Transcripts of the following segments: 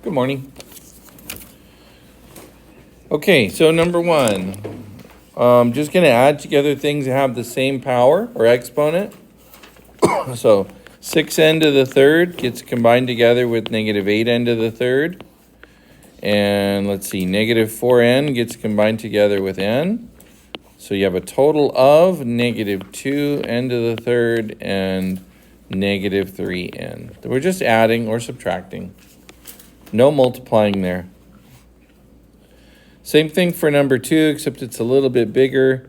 Good morning. Okay, so number one, just going to add together things that have the same power or exponent. So 6n to the third gets combined together with negative 8n to the third. And let's see, negative 4n gets combined together with n. So you have a total of negative 2n to the third and negative 3n. We're just adding or subtracting. No multiplying there. Same thing for number 2, except it's a little bit bigger.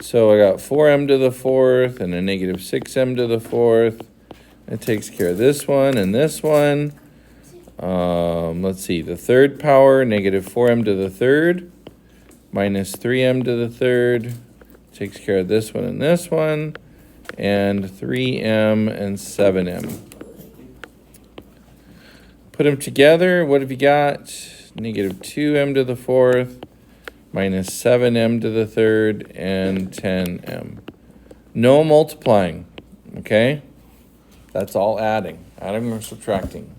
So I got 4m to the fourth and a negative 6m to the fourth. It takes care of this one and this one. Let's see, the third power, negative 4m to the third, minus 3m to the third. Takes care of this one and this one. And 3m and 7m. Put them together, what have you got? Negative 2m to the fourth, minus 7m to the third, and 10m. No multiplying, okay? That's all adding or subtracting.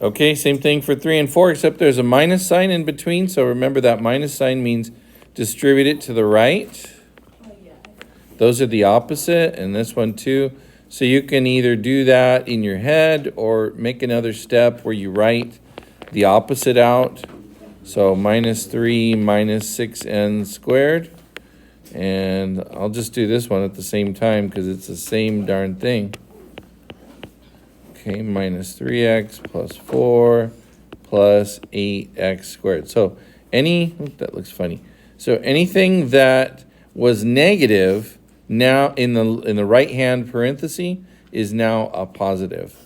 Okay, same thing for 3 and 4, except there's a minus sign in between, so remember that minus sign means distribute it to the right. Those are the opposite, and this one too. So you can either do that in your head or make another step where you write the opposite out. So minus 3 minus 6n squared. And I'll just do this one at the same time because it's the same darn thing. Okay, minus 3x plus 4 plus 8x squared. So that looks funny. So anything that was negative now in the right hand parenthesis is now a positive.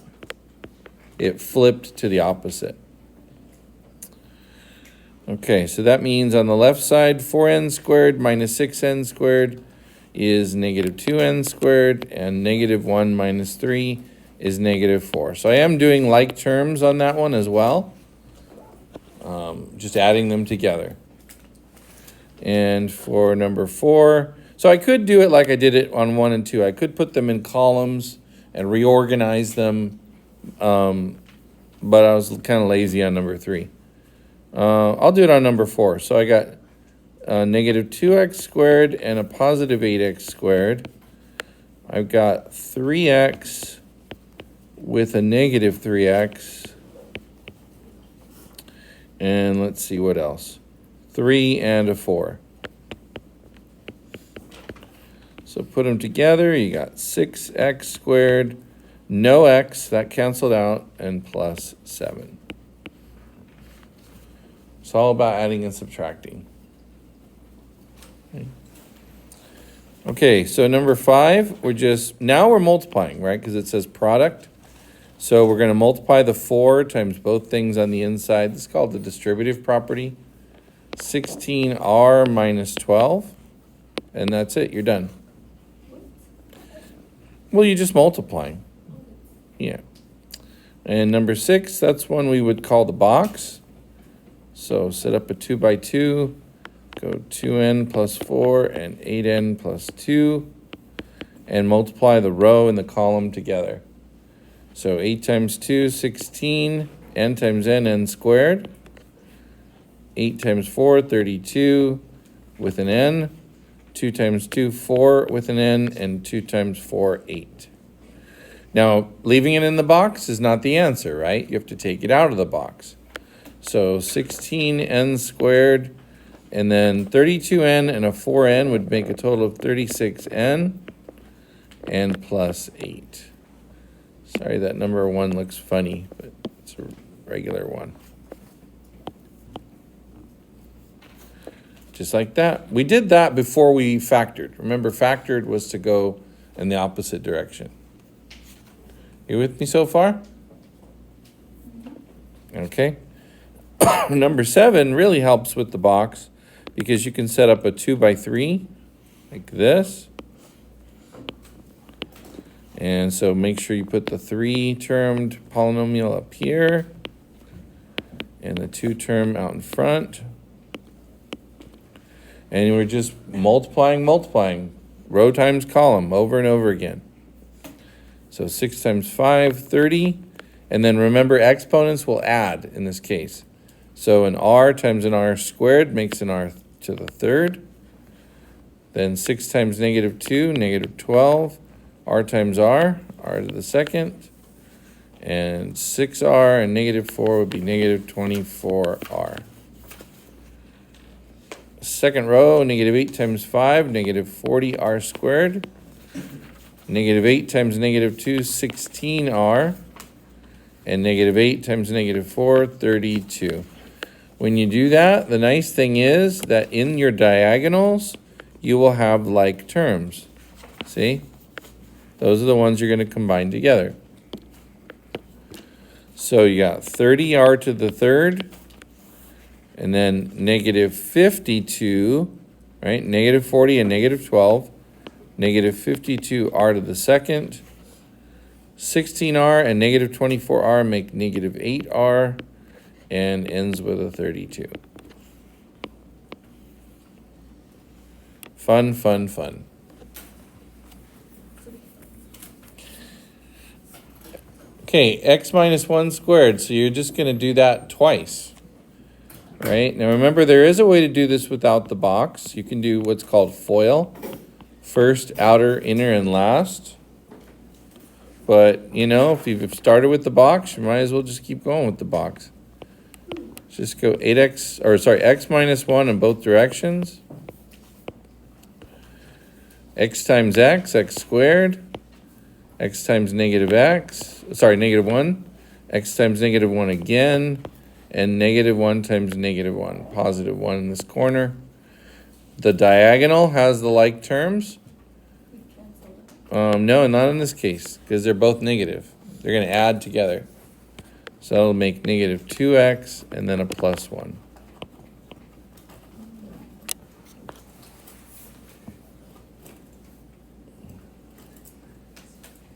It flipped to the opposite. Okay, so that means on the left side 4n squared minus 6n squared is negative 2n squared, and negative 1 minus 3 is negative 4. So I am doing like terms on that one as well, just adding them together. And for number 4, so I could do it like I did it on 1 and 2. I could put them in columns and reorganize them, but I was kind of lazy on number 3. I'll do it on number 4. So I got negative 2x squared and a positive 8x squared. I've got 3x with a negative 3x. And let's see what else. 3 and a 4. So put them together, you got 6x squared, no x, that canceled out, and plus 7. It's all about adding and subtracting. Okay, so number 5, now we're multiplying, right? Because it says product. So we're going to multiply the 4 times both things on the inside. This is called the distributive property. 16r minus 12. And that's it, you're done. Well, you're just multiplying. Yeah. And number 6, that's one we would call the box. So set up a 2 by 2, go 2n plus 4 and 8n plus 2, and multiply the row and the column together. So 8 times 2, 16, n times n squared. 8 times 4, 32 with an n. 2 times 2, 4 with an n, and 2 times 4, 8. Now, leaving it in the box is not the answer, right? You have to take it out of the box. So 16n squared, and then 32n and a 4n would make a total of 36n, and plus 8. Sorry, that number 1 looks funny, but it's a regular one. Just like that. We did that before we factored. Remember, factored was to go in the opposite direction. You with me so far? Okay. Number 7 really helps with the box because you can set up a 2 by 3 like this. And so make sure you put the 3-termed polynomial up here and the 2-term out in front. And we're just multiplying, row times column over and over again. So 6 times 5, 30. And then remember, exponents will add in this case. So an r times an r squared makes an r to the third. Then 6 times negative 2, negative 12. R times r to the second. And 6r and negative 4 would be negative 24r. Second row, negative 8 times 5, negative 40r squared. Negative 8 times negative 2, 16r. And negative 8 times negative 4, 32. When you do that, the nice thing is that in your diagonals, you will have like terms. See? Those are the ones you're going to combine together. So you got 30r to the third, and then negative 52, right? Negative 40 and negative 12. Negative 52r to the second. 16r and negative 24r make negative 8r, and ends with a 32. Fun, fun, fun. Okay, x minus 1 squared, so you're just going to do that twice. Right? Now remember, there is a way to do this without the box. You can do what's called FOIL. First, outer, inner, and last. But, you know, if you've started with the box, you might as well just keep going with the box. Just go x minus 1 in both directions. X times x squared. X times negative negative 1. X times negative 1 again. And negative 1 times negative 1. Positive 1 in this corner. The diagonal has the like terms. No, not in this case, because they're both negative. They're going to add together. So that'll make negative 2x and then a plus 1.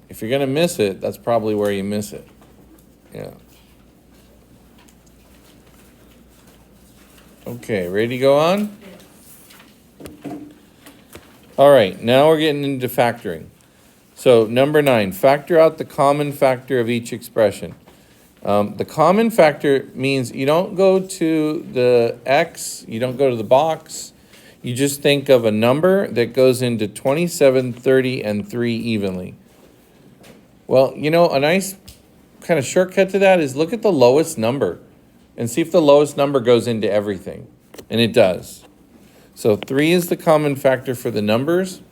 If you're going to miss it, that's probably where you miss it. Yeah. Okay, ready to go on? All right, now we're getting into factoring. So number 9, factor out the common factor of each expression. The common factor means you don't go to the x, you don't go to the box. You just think of a number that goes into 27, 30, and 3 evenly. Well, you know, a nice kind of shortcut to that is look at the lowest number and see if the lowest number goes into everything. And it does. So 3 is the common factor for the numbers.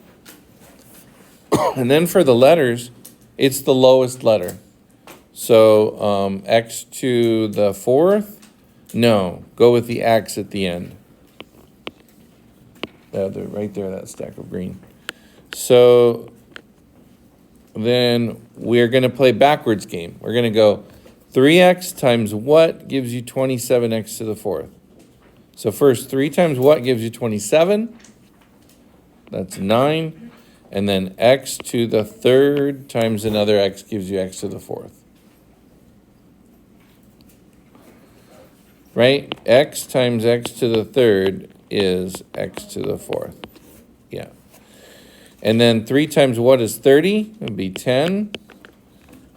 And then for the letters, it's the lowest letter. So x to the 4th, no, go with the x at the end. Right there, that stack of green. So then we're going to play backwards game. We're going to go 3x times what gives you 27x to the 4th. So first, 3 times what gives you 27? That's 9. And then x to the 3rd times another x gives you x to the 4th. Right? X times x to the 3rd is x to the 4th. Yeah. And then 3 times what is 30? It would be 10.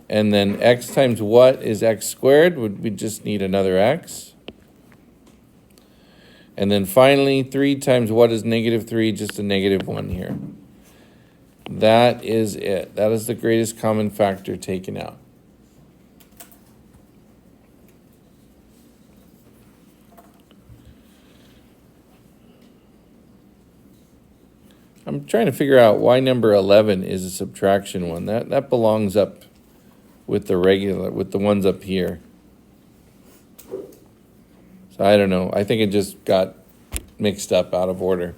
And then x times what is x squared? We just need another x. And then finally, 3 times what is negative 3? Just a negative 1 here. That is it. That is the greatest common factor taken out. I'm trying to figure out why number 11 is a subtraction one. That belongs up with the regular, with the ones up here. So I don't know. I think it just got mixed up out of order.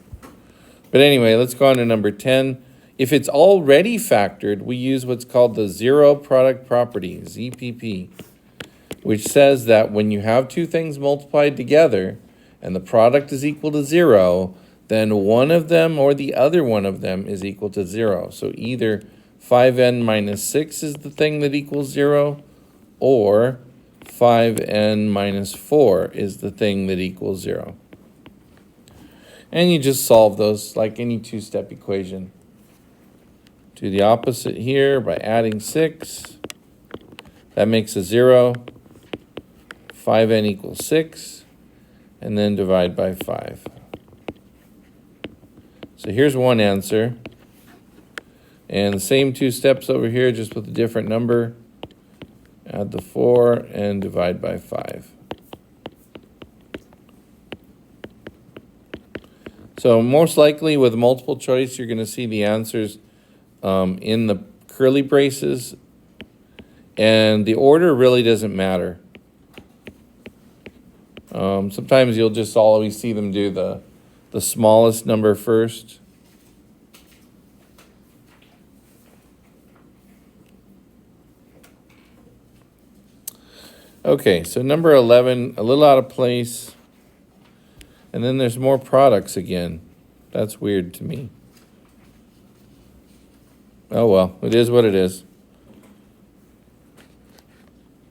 But anyway, let's go on to number 10. If it's already factored, we use what's called the zero product property, ZPP, which says that when you have two things multiplied together and the product is equal to 0, then one of them or the other one of them is equal to 0. So either 5n minus 6 is the thing that equals 0, or 5n minus 4 is the thing that equals 0. And you just solve those like any two-step equation. Do the opposite here by adding 6. That makes a 0. 5n equals 6. And then divide by 5. So here's one answer. And the same 2 steps over here, just with a different number. Add the 4 and divide by 5. So most likely with multiple choice, you're going to see the answers in the curly braces. And the order really doesn't matter. Sometimes you'll just always see them do the smallest number first. Okay, so number 11, a little out of place. And then there's more products again. That's weird to me. Oh well, it is what it is.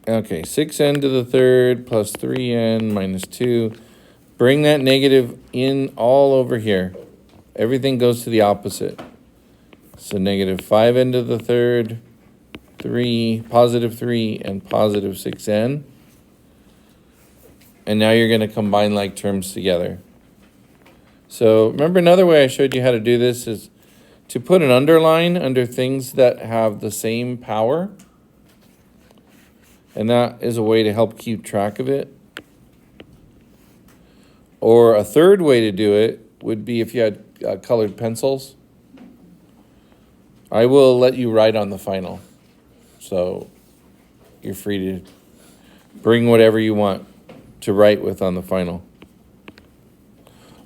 Okay, 6n to the third plus 3n minus 2. Bring that negative in all over here. Everything goes to the opposite. So negative 5n to the third, 3, positive 3, and positive 6n. And now you're going to combine like terms together. So remember, another way I showed you how to do this is to put an underline under things that have the same power. And that is a way to help keep track of it. Or a third way to do it would be if you had colored pencils. I will let you write on the final. So you're free to bring whatever you want to write with on the final.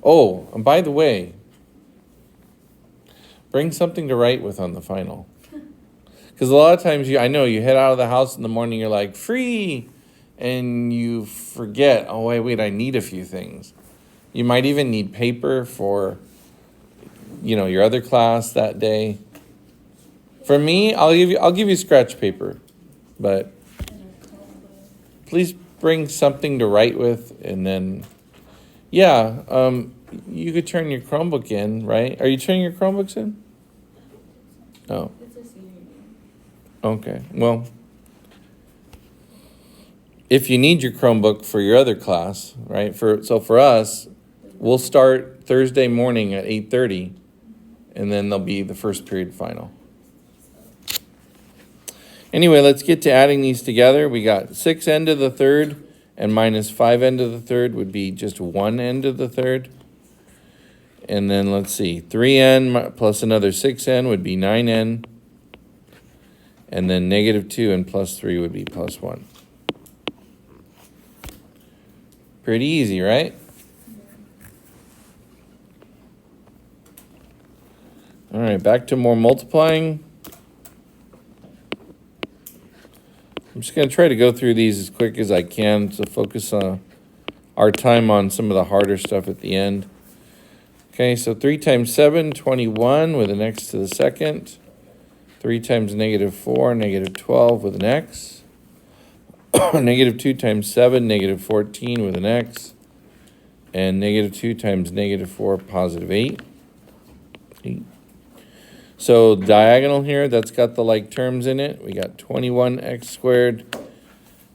Oh, and by the way, bring something to write with on the final. Because a lot of times, I know you head out of the house in the morning, you're like, free, and you forget, oh, wait, I need a few things. You might even need paper for, your other class that day. For me, I'll give you scratch paper, but please bring something to write with, and then, you could turn your Chromebook in, right? Are you turning your Chromebooks in? Oh. Okay, well, if you need your Chromebook for your other class, right? So for us, we'll start Thursday morning at 8:30, and then there'll be the first period final. Anyway, let's get to adding these together. We got 6n to the third and minus 5n to the third would be just 1n to the third. And then let's see, 3n plus another 6n would be 9n. And then negative 2 and plus 3 would be plus 1. Pretty easy, right? All right, back to more multiplying. I'm just going to try to go through these as quick as I can to focus our time on some of the harder stuff at the end. Okay, so 3 times 7, 21 with an x to the second. 3 times negative 4, negative 12 with an x. Negative 2 times 7, negative 14 with an x. And negative 2 times negative 4, positive 8. So diagonal here, that's got the like terms in it. We got 21x squared.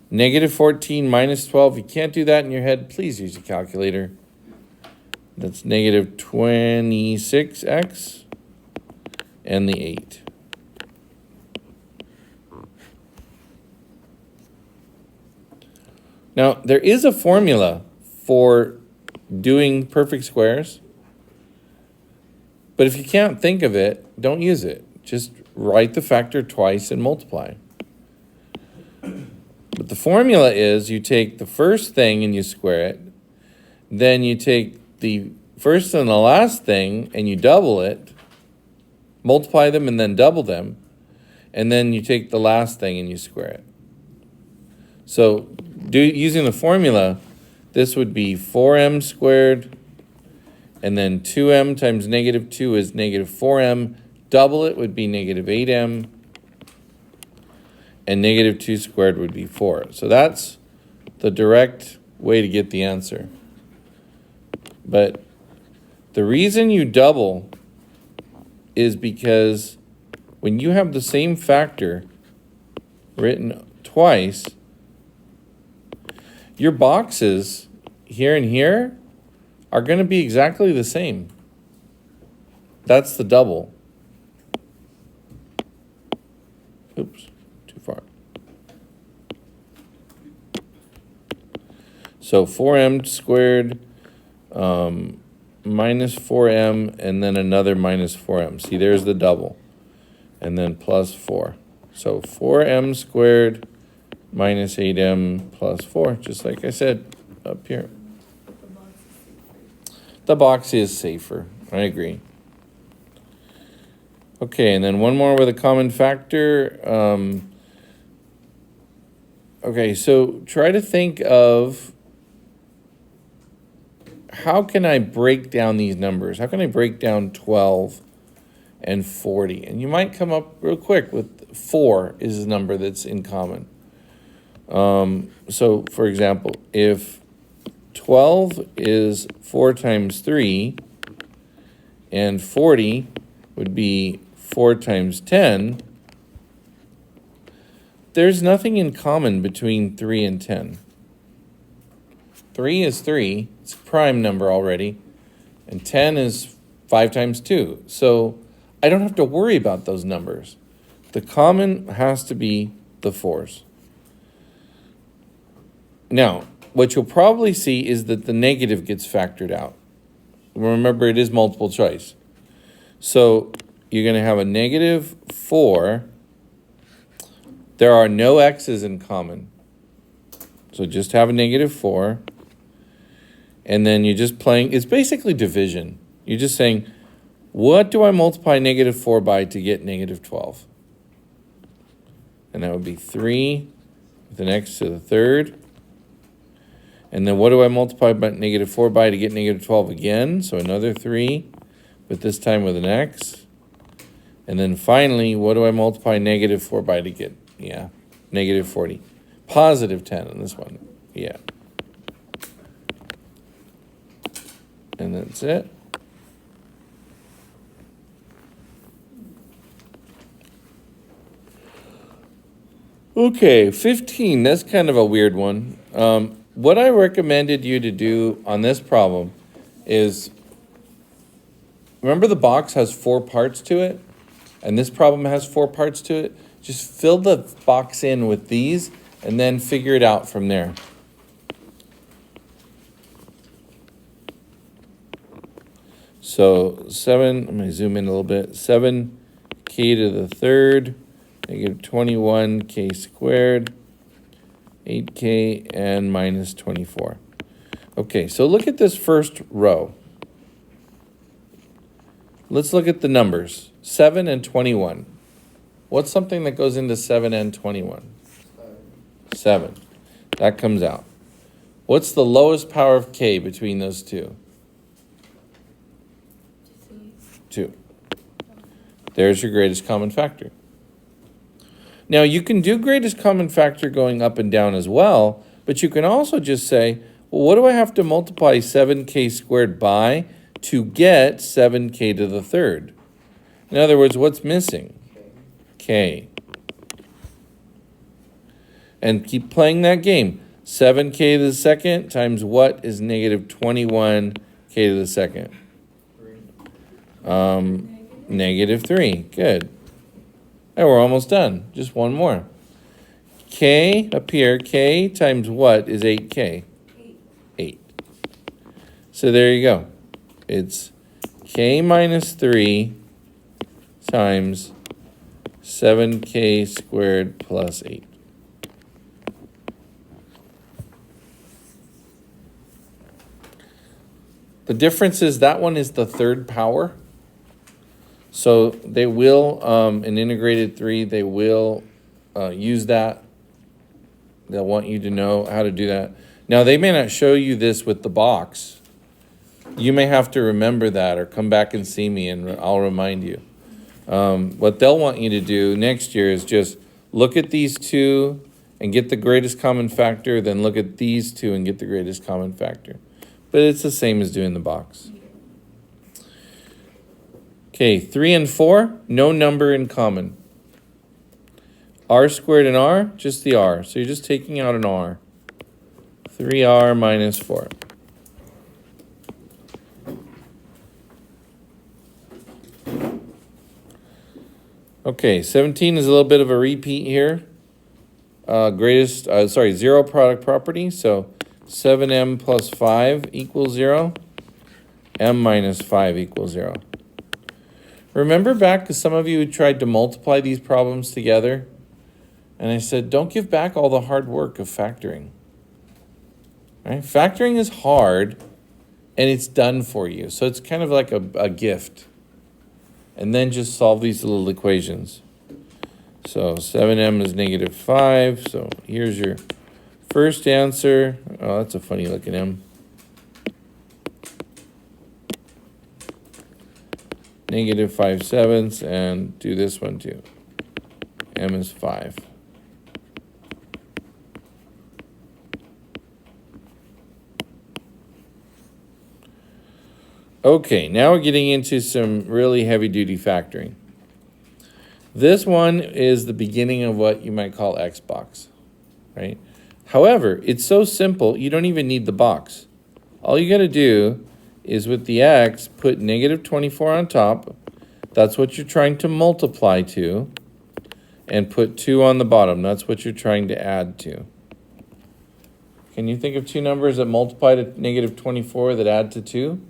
Negative 14 minus 12. You can't do that in your head. Please use a calculator. That's negative 26x and the 8. Now, there is a formula for doing perfect squares, but if you can't think of it, don't use it. Just write the factor twice and multiply. But the formula is you take the first thing and you square it, then you take the first and the last thing and you double it, multiply them and then double them, and then you take the last thing and you square it. So using the formula, this would be 4m squared, and then 2m times negative 2 is negative 4m. Double it would be negative 8m, and negative 2 squared would be 4. So that's the direct way to get the answer. But the reason you double is because when you have the same factor written twice, your boxes here and here are going to be exactly the same. That's the double. Oops, too far. So 4m squared minus 4m, and then another minus 4m. See, there's the double. And then plus 4. So 4m squared minus 8m plus 4, just like I said up here. The box is safer. I agree. Okay, and then one more with a common factor. Okay, so try to think of how can I break down these numbers? How can I break down 12 and 40? And you might come up real quick with 4 is a number that's in common. So, for example, if 12 is 4 times 3, and 40 would be 4 times 10, there's nothing in common between 3 and 10. 3 is 3, it's a prime number already, and 10 is 5 times 2. So I don't have to worry about those numbers. The common has to be the 4s. Now, what you'll probably see is that the negative gets factored out. Remember, it is multiple choice. So you're going to have a negative 4. There are no x's in common. So just have a negative 4. And then you're just playing, it's basically division. You're just saying, what do I multiply negative 4 by to get negative 12? And that would be 3 with an x to the third. And then what do I multiply by negative 4 by to get negative 12 again? So another 3, but this time with an x. And then finally, what do I multiply negative 4 by to get? Yeah, negative 40. Positive 10 on this one. Yeah. And that's it. Okay, 15. That's kind of a weird one. What I recommended you to do on this problem is, remember the box has 4 parts to it? And this problem has 4 parts to it? Just fill the box in with these and then figure it out from there. So 7, I'm going to zoom in a little bit, 7k to the third, negative 21k squared, 8k, and minus 24. Okay, so look at this first row. Let's look at the numbers, 7 and 21. What's something that goes into 7 and 21? 7. That comes out. What's the lowest power of k between those two? 2. There's your greatest common factor. Now, you can do greatest common factor going up and down as well, but you can also just say, well, what do I have to multiply 7k squared by to get 7k to the third? In other words, what's missing? K. And keep playing that game. 7k to the second times what is negative 21k to the second? Negative 3. Good. And we're almost done. Just one more. K up here, k times what is 8k? 8. So there you go. It's k minus 3 times 7k squared plus 8. The difference is that one is the third power. So they will, in integrated 3, they will use that. They'll want you to know how to do that. Now, they may not show you this with the box. You may have to remember that or come back and see me and I'll remind you. What they'll want you to do next year is just look at these two and get the greatest common factor, then look at these two and get the greatest common factor. But it's the same as doing the box. Okay, 3 and 4, no number in common. R squared and R, just the R. So you're just taking out an R. 3R minus 4. Okay, 17 is a little bit of a repeat here. Zero product property. So 7m plus 5 equals 0. M minus 5 equals 0. Remember back, because some of you tried to multiply these problems together, and I said, don't give back all the hard work of factoring. Right? Factoring is hard, and it's done for you. So it's kind of like a gift. And then just solve these little equations. So 7m is negative 5. So here's your first answer. Oh, that's a funny looking m. Negative 5/7, and do this one too. M is 5. Okay, now we're getting into some really heavy-duty factoring. This one is the beginning of what you might call Xbox, right? However, it's so simple, you don't even need the box. All you got to do is with the X, put negative 24 on top. That's what you're trying to multiply to. And put 2 on the bottom. That's what you're trying to add to. Can you think of two numbers that multiply to negative 24 that add to 2?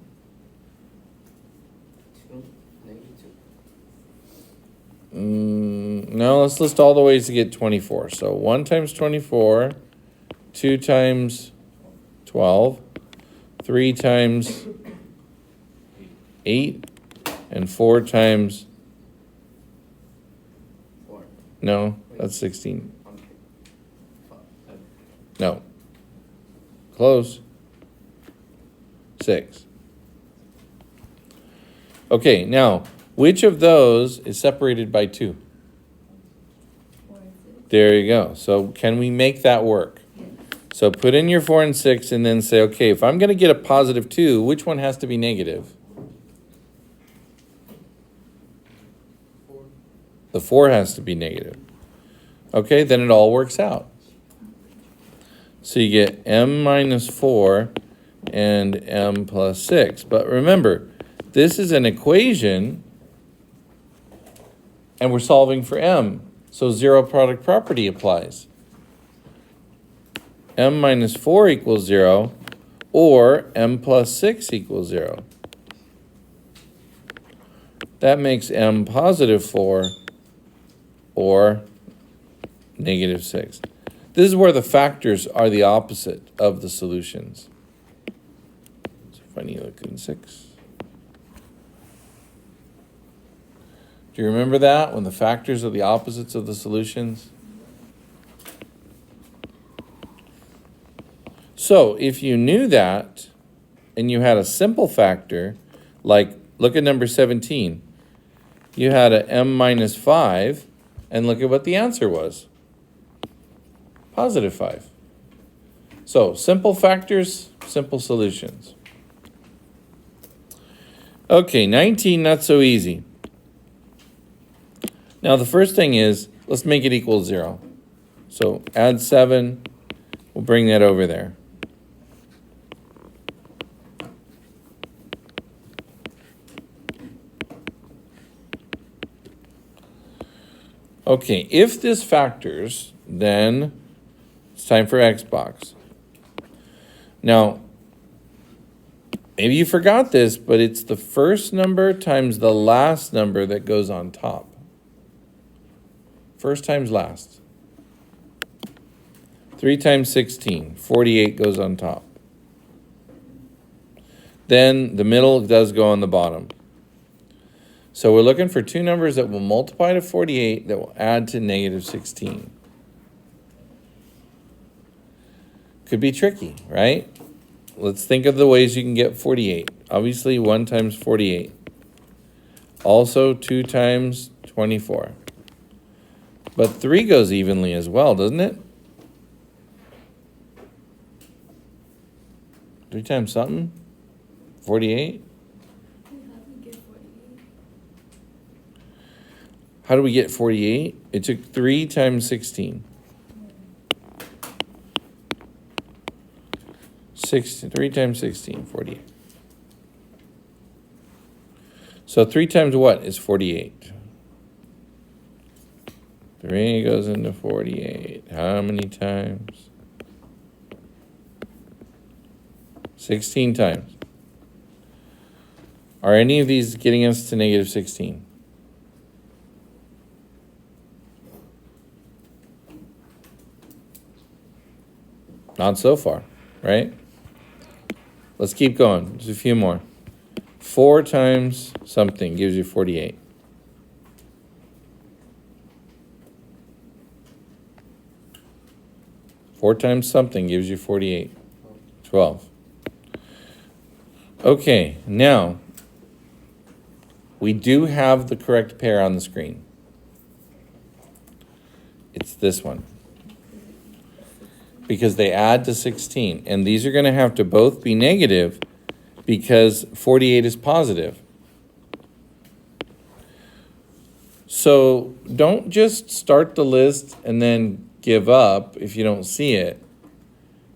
No, let's list all the ways to get 24. So 1 times 24, 2 times 12, 3 times 8, and 4 times... 4. No, that's 16. No. Close. 6. Okay, now, which of those is separated by 2? 4 and 6. There you go. So can we make that work? Yes. So put in your 4 and 6 and then say, okay, if I'm going to get a positive 2, which one has to be negative? 4. The 4 has to be negative. Okay, then it all works out. So you get m minus 4 and m plus 6. But remember, this is an equation, and we're solving for m. So zero product property applies. M minus 4 equals 0, or m plus 6 equals 0. That makes m positive 4 or negative 6. This is where the factors are the opposite of the solutions. It's a funny looking 6. Do you remember that, when the factors are the opposites of the solutions? So if you knew that, and you had a simple factor, like, look at number 17. You had a m minus 5, and look at what the answer was. Positive 5. So simple factors, simple solutions. Okay, 19, not so easy. Now the first thing is, let's make it equal 0. So add 7, we'll bring that over there. Okay, if this factors, then it's time for Xbox. Now, maybe you forgot this, but it's the first number times the last number that goes on top. First times last. 3 times 16, 48 goes on top. Then the middle does go on the bottom. So we're looking for two numbers that will multiply to 48 that will add to negative 16. Could be tricky, right? Let's think of the ways you can get 48. Obviously, 1 times 48. Also, 2 times 24. But 3 goes evenly as well, doesn't it? 3 times something? 48? How do we get 48? It took 3 times 16. 3 times 16, 48. So 3 times what is 48? 3 goes into 48. How many times? 16 times. Are any of these getting us to negative 16? Not so far, right? Let's keep going. There's a few more. 4 times something gives you 48. Four times something gives you 48. 12. Okay, now we do have the correct pair on the screen. It's this one. Because they add to 16. And these are going to have to both be negative because 48 is positive. So don't just start the list and then give up if you don't see it.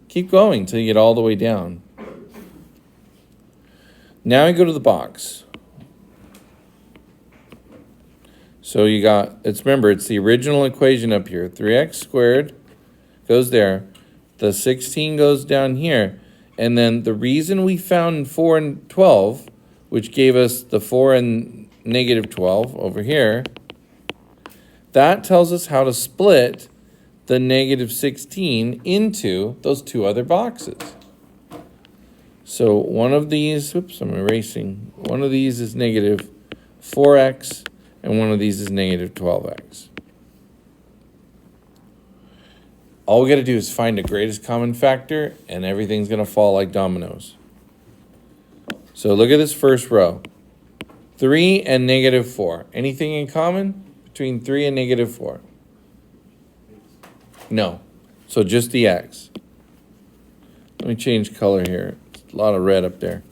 Keep going till you get all the way down. Now you go to the box. So you got, remember, it's the original equation up here. 3x squared goes there. The 16 goes down here. And then the reason we found 4 and 12, which gave us the 4 and negative 12 over here, that tells us how to split the negative 16 into those two other boxes. So one of these, oops, I'm erasing. One of these is negative 4x, and one of these is negative 12x. All we got to do is find the greatest common factor, and everything's going to fall like dominoes. So look at this first row. 3 and negative 4. Anything in common between 3 and negative 4? No. So just the x. Let me change color here. There's a lot of red up there.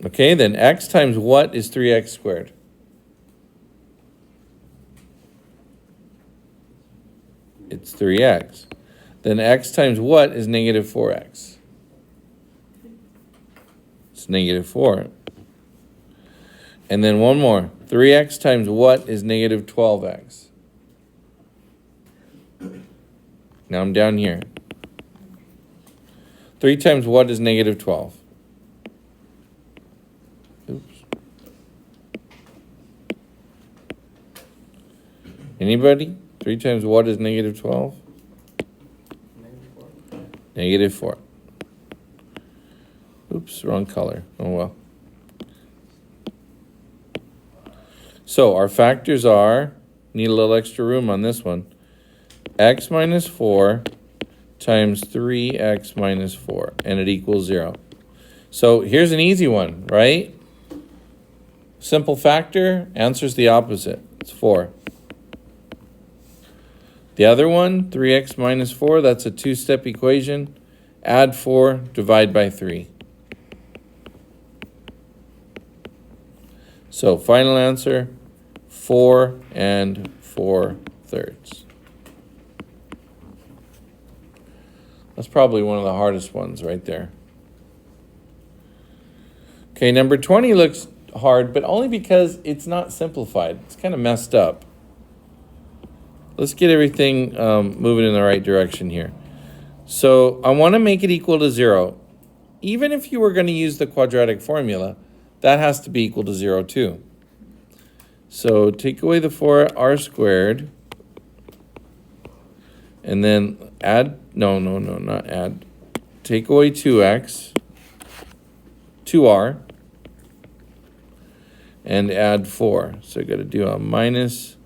Okay, then x times what is 3x squared? It's 3x. Then x times what is negative 4x? It's negative 4. And then one more. 3x times what is negative 12x? Now I'm down here. 3 times what is negative 12? Oops. Anybody? 3 times what is negative 12? Negative 4. Oops, wrong color. Oh well. So our factors are, need a little extra room on this one, x minus 4 times 3x minus 4, and it equals 0. So here's an easy one, right? Simple factor answers the opposite. It's 4. The other one, 3x minus 4, that's a two-step equation. Add 4, divide by 3. So final answer, 4 and 4/3. That's probably one of the hardest ones right there. Okay, number 20 looks hard, but only because it's not simplified. It's kind of messed up. Let's get everything moving in the right direction here. So I want to make it equal to 0. Even if you were going to use the quadratic formula, that has to be equal to 0 too. So take away the 4r squared, and then add, not add. Take away 2x, 2r, and add 4. So I got to do a minus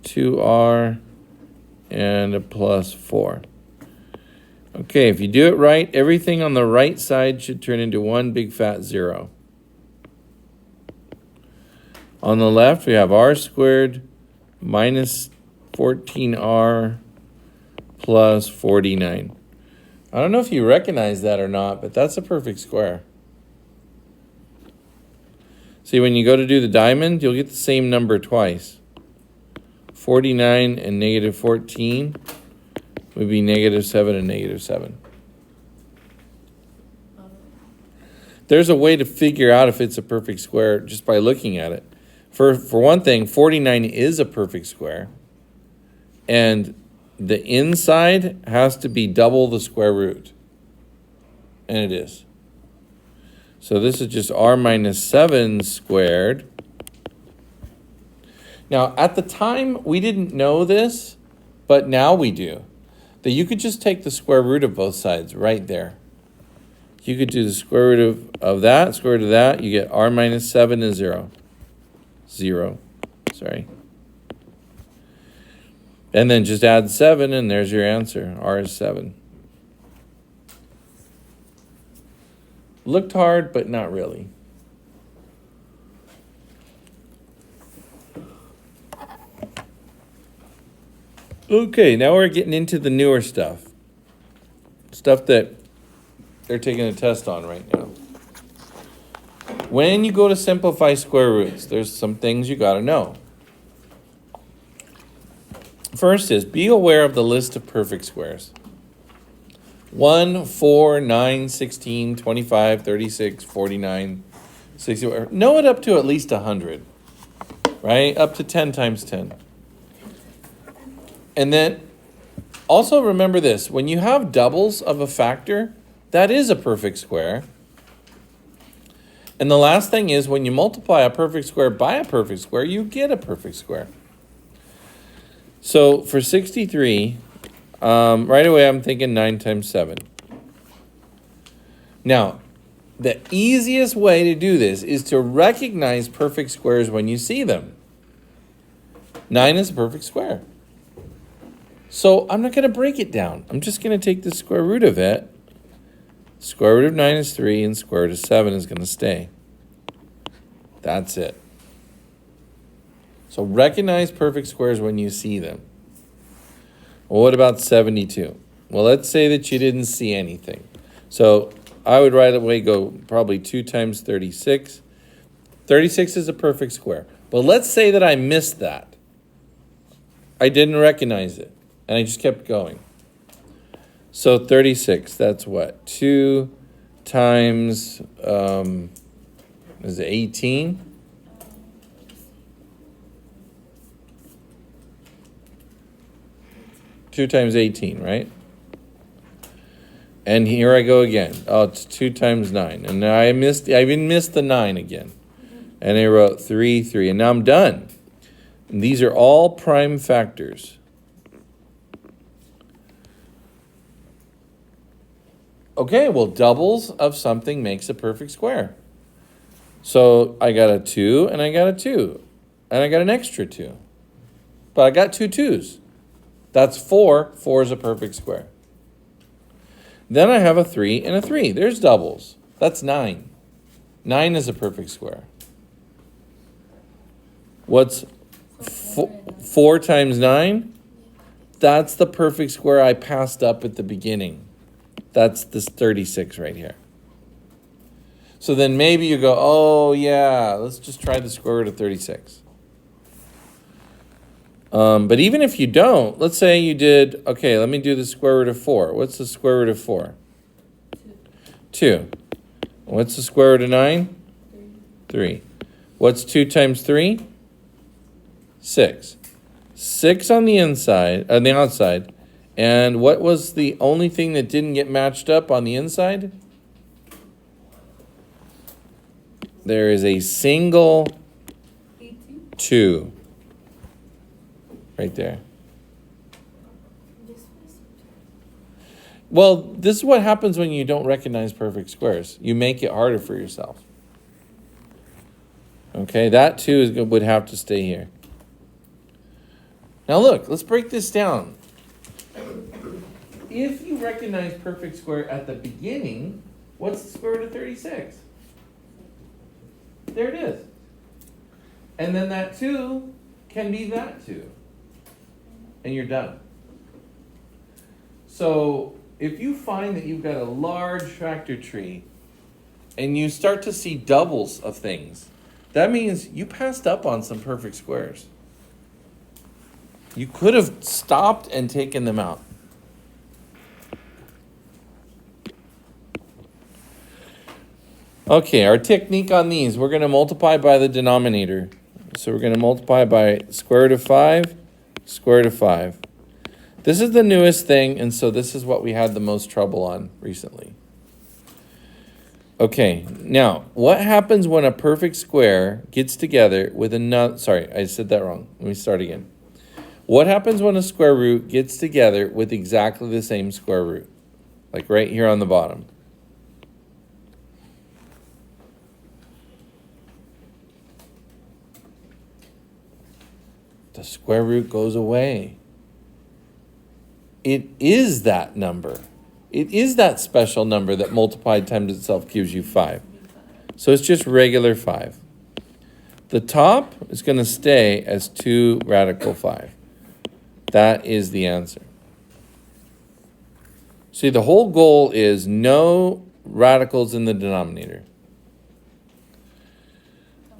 2r and a plus 4. Okay, if you do it right, everything on the right side should turn into one big fat 0. On the left, we have r squared minus 14r plus 49. I don't know if you recognize that or not, but that's a perfect square. See, when you go to do the diamond, you'll get the same number twice. 49 and negative 14 would be negative 7 and negative 7. There's a way to figure out if it's a perfect square just by looking at it. For one thing, 49 is a perfect square. And the inside has to be double the square root. And it is. So this is just r minus 7 squared. Now, at the time, we didn't know this, but now we do. That you could just take the square root of both sides right there. You could do the square root of that, square root of that. You get r minus 7 is 0. 0, sorry. And then just add 7, and there's your answer. R is 7. Looked hard, but not really. Okay, now we're getting into the newer stuff. Stuff that they're taking a test on right now. When you go to simplify square roots, there's some things you got to know. First is be aware of the list of perfect squares. 1, 4, 9, 16, 25, 36, 49, 60. Know it up to at least 100, right? Up to 10 times 10. And then also remember this. When you have doubles of a factor, that is a perfect square. And the last thing is when you multiply a perfect square by a perfect square, you get a perfect square. So for 63, right away I'm thinking 9 times 7. Now, the easiest way to do this is to recognize perfect squares when you see them. 9 is a perfect square. So I'm not going to break it down. I'm just going to take the square root of it. Square root of 9 is 3, and square root of 7 is going to stay. That's it. So recognize perfect squares when you see them. Well, what about 72? Well, let's say that you didn't see anything. So I would right away go probably 2 times 36. 36 is a perfect square. But let's say that I missed that. I didn't recognize it. And I just kept going. So 36, that's what? 2 times, is it 18? Two times 18, right? And here I go again. Oh, it's 2 times 9. And I even missed the 9 again. And I wrote 3, 3. And now I'm done. And these are all prime factors. Okay, well, doubles of something makes a perfect square. So I got a 2 and I got a 2. And I got an extra 2. But I got 2 2s. That's 4. 4 is a perfect square. Then I have a 3 and a 3. There's doubles. That's 9. 9 is a perfect square. What's 4 times 9? That's the perfect square I passed up at the beginning. That's this 36 right here. So then maybe you go, oh yeah, let's just try the square root of 36. But even if you don't, let's say you did, okay, let me do the square root of 4. What's the square root of 4? 2. What's the square root of 9? 3. What's 2 times 3? 6. 6 on the inside, on the outside. And what was the only thing that didn't get matched up on the inside? There is a single 2 right there. Well, this is what happens when you don't recognize perfect squares. You make it harder for yourself. Okay, that 2 would have to stay here. Now look, let's break this down. If you recognize perfect square at the beginning, what's the square root of 36? There it is. And then that 2 can be that 2. And you're done. So if you find that you've got a large factor tree and you start to see doubles of things, That means you passed up on some perfect squares. You could have stopped and taken them out. Okay, our technique on these, we're going to multiply by the denominator. So we're going to multiply by square root of 5, square root of 5. This is the newest thing, and so this is what we had the most trouble on recently. Okay, now, what happens when a perfect square gets together with another... Sorry, I said that wrong. Let me start again. What happens when a square root gets together with exactly the same square root? Like right here on the bottom. The square root goes away. It is that number. It is that special number that multiplied times itself gives you 5. So it's just regular 5. The top is going to stay as 2 radical 5. That is the answer. See, the whole goal is no radicals in the denominator.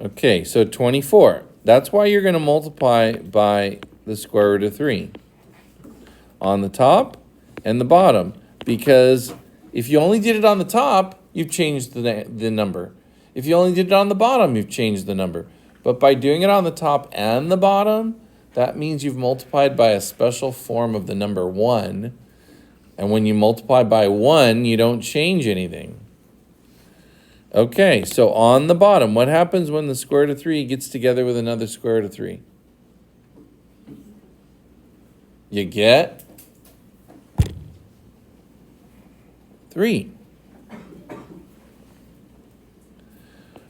Okay, so 24. That's why you're going to multiply by the square root of 3 on the top and the bottom, because if you only did it on the top, you've changed the number. If you only did it on the bottom, you've changed the number. But by doing it on the top and the bottom, that means you've multiplied by a special form of the number 1. And when you multiply by 1, you don't change anything. Okay, so on the bottom, what happens when the square root of 3 gets together with another square root of 3? You get 3.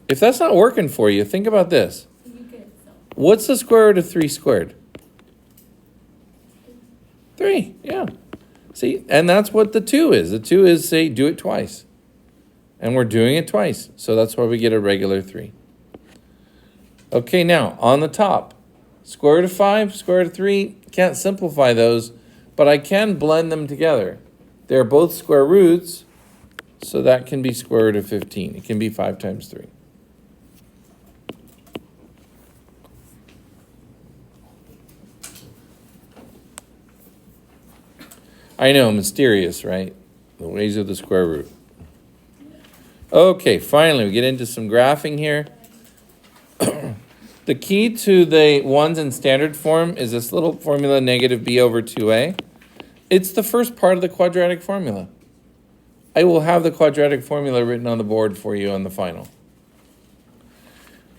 If that's not working for you, think about this. So you get some. What's the square root of 3 squared? 3, yeah. See, and that's what the 2 is. The 2 is, say, do it twice. And we're doing it twice, so that's why we get a regular 3. Okay, now, on the top, square root of 5, square root of 3, can't simplify those, but I can blend them together. They're both square roots, so that can be square root of 15. It can be 5 times 3. I know, mysterious, right? The ways of the square root. Okay, finally, we get into some graphing here. The key to the ones in standard form is this little formula, negative b over 2a. It's the first part of the quadratic formula. I will have the quadratic formula written on the board for you on the final.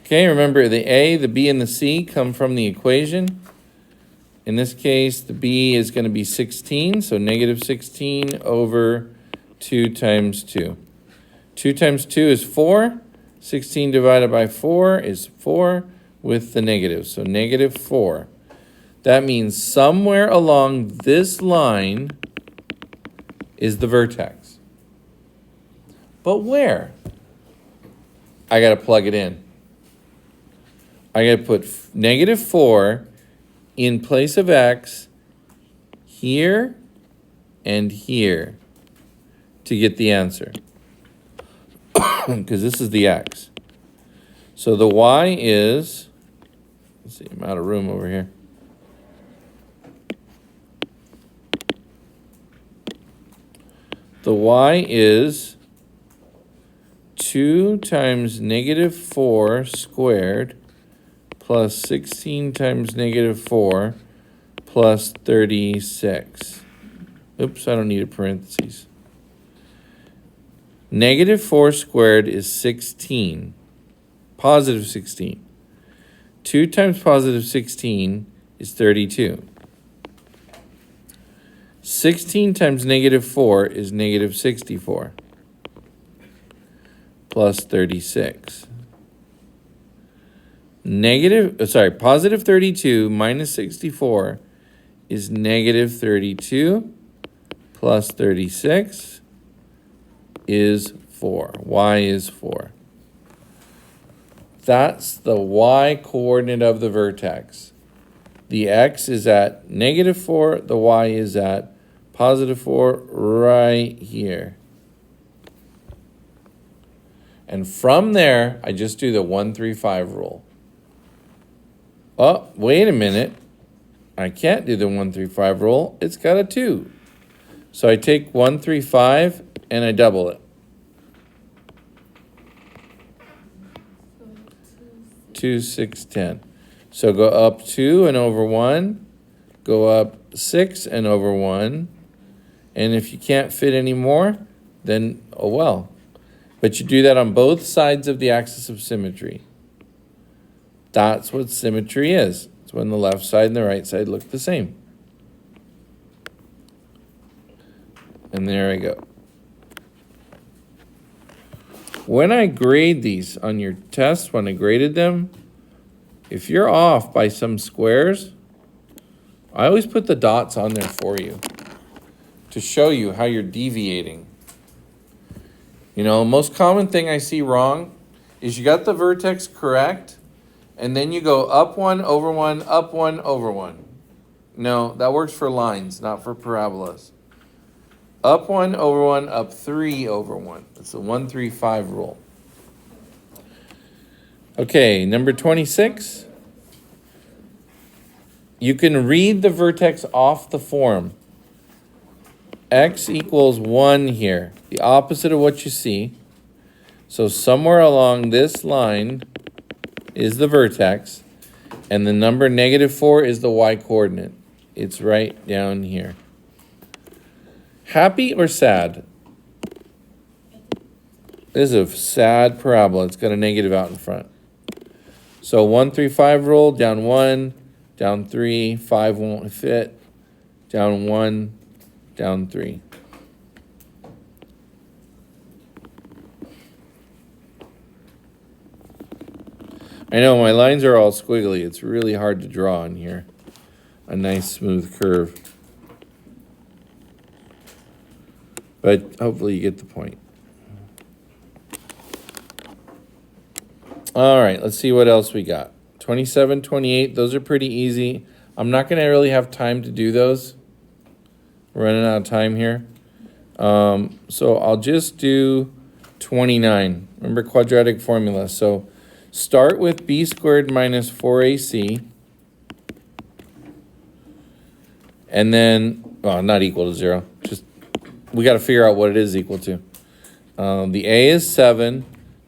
Okay, remember the a, the b, and the c come from the equation. In this case, the b is going to be 16, so negative 16 over 2 times 2. 2 times 2 is 4. 16 divided by 4 is 4 with the negative, so negative 4. That means somewhere along this line is the vertex. But where? I got to plug it in. I got to put negative 4 in place of x here and here to get the answer. Because this is the x. So the y is, let's see, I'm out of room over here. The y is 2 times negative 4 squared plus 16 times negative 4 plus 36. Oops, I don't need a parentheses. Negative 4 squared is 16, positive 16. 2 times positive 16 is 32. 16 times negative 4 is negative 64, plus 36. Positive 32 minus 64 is negative 32, plus 36 is 4. Y is 4. That's the y coordinate of the vertex. The x is at negative 4, the y is at positive 4 right here. And from there, I just do the 1, 3, 5 rule. Oh, wait a minute. I can't do the 1, 3, 5 rule. It's got a 2. So I take 1, 3, 5 and I double it. So 2, 2, 6, 10. So go up 2 and over 1. Go up 6 and over 1. And if you can't fit any more, then oh well. But you do that on both sides of the axis of symmetry. That's what symmetry is. It's when the left side and the right side look the same. And there I go. When I grade these on your test, when I graded them, if you're off by some squares, I always put the dots on there for you to show you how you're deviating. You know, most common thing I see wrong is you got the vertex correct, and then you go up 1, over 1, up 1, over 1. No, that works for lines, not for parabolas. Up 1, over 1, up 3, over 1. It's the 1, 3, 5 rule. Okay, number 26. You can read the vertex off the form. X equals 1 here, the opposite of what you see. So somewhere along this line is the vertex, and the number -4 is the y-coordinate. It's right down here. Happy or sad? This is a sad parabola. It's got a negative out in front. So 1, 3, 5 rule, down 1, down 3, 5 won't fit, down 1, down 3. I know my lines are all squiggly. It's really hard to draw in here. A nice smooth curve. But hopefully you get the point. All right, let's see what else we got. 27, 28, those are pretty easy. I'm not going to really have time to do those. We're running out of time here. So I'll just do 29. Remember quadratic formula. So start with b squared minus 4ac. And then, well, not equal to 0. Just, we got to figure out what it is equal to. The a is 7.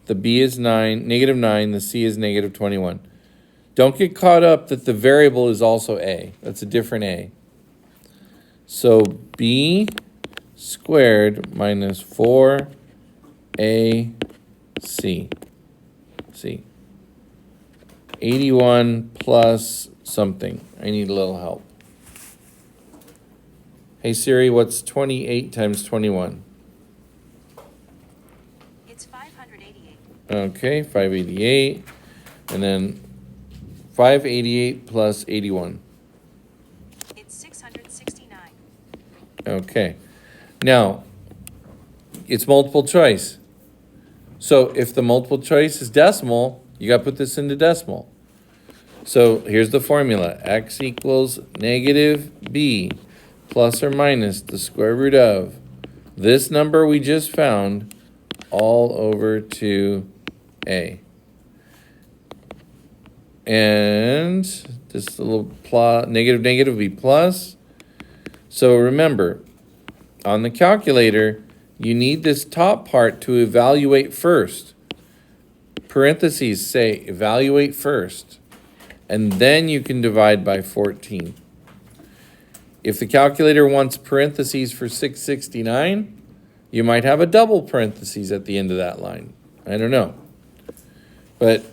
The b is 9, -9. The c is -21. Don't get caught up that the variable is also a. That's a different a. So b squared minus 4ac. C. 81 plus something. I need a little help. Hey Siri, what's 28 times 21? It's 588. Okay, 588. And then 588 plus 81. It's 669. Okay. Now, it's multiple choice. So if the multiple choice is decimal, you got to put this into decimal. So here's the formula. X equals -b plus or minus the square root of this number we just found all over 2a. And this little negative will be plus. So remember, on the calculator, you need this top part to evaluate first. Parentheses say evaluate first, and then you can divide by 14. If the calculator wants parentheses for 669, you might have a double parentheses at the end of that line. I don't know. But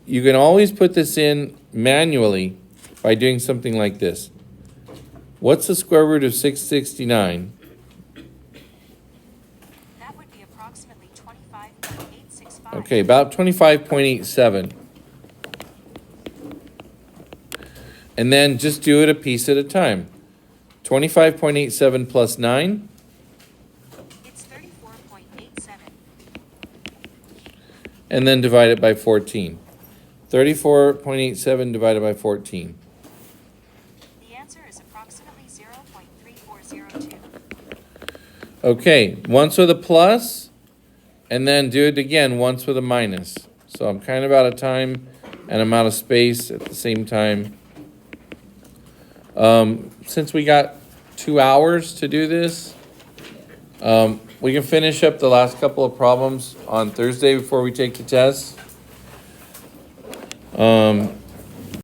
you can always put this in manually by doing something like this. What's the square root of 669? That would be approximately 25.865. Okay, about 25.87. And then just do it a piece at a time. 25.87 plus 9. It's 34.87. And then divide it by 14. 34.87 divided by 14. The answer is approximately 0.3402. Okay, once with a plus, and then do it again once with a minus. So I'm kind of out of time and I'm out of space at the same time. Since we got 2 hours to do this, we can finish up the last couple of problems on Thursday before we take the test.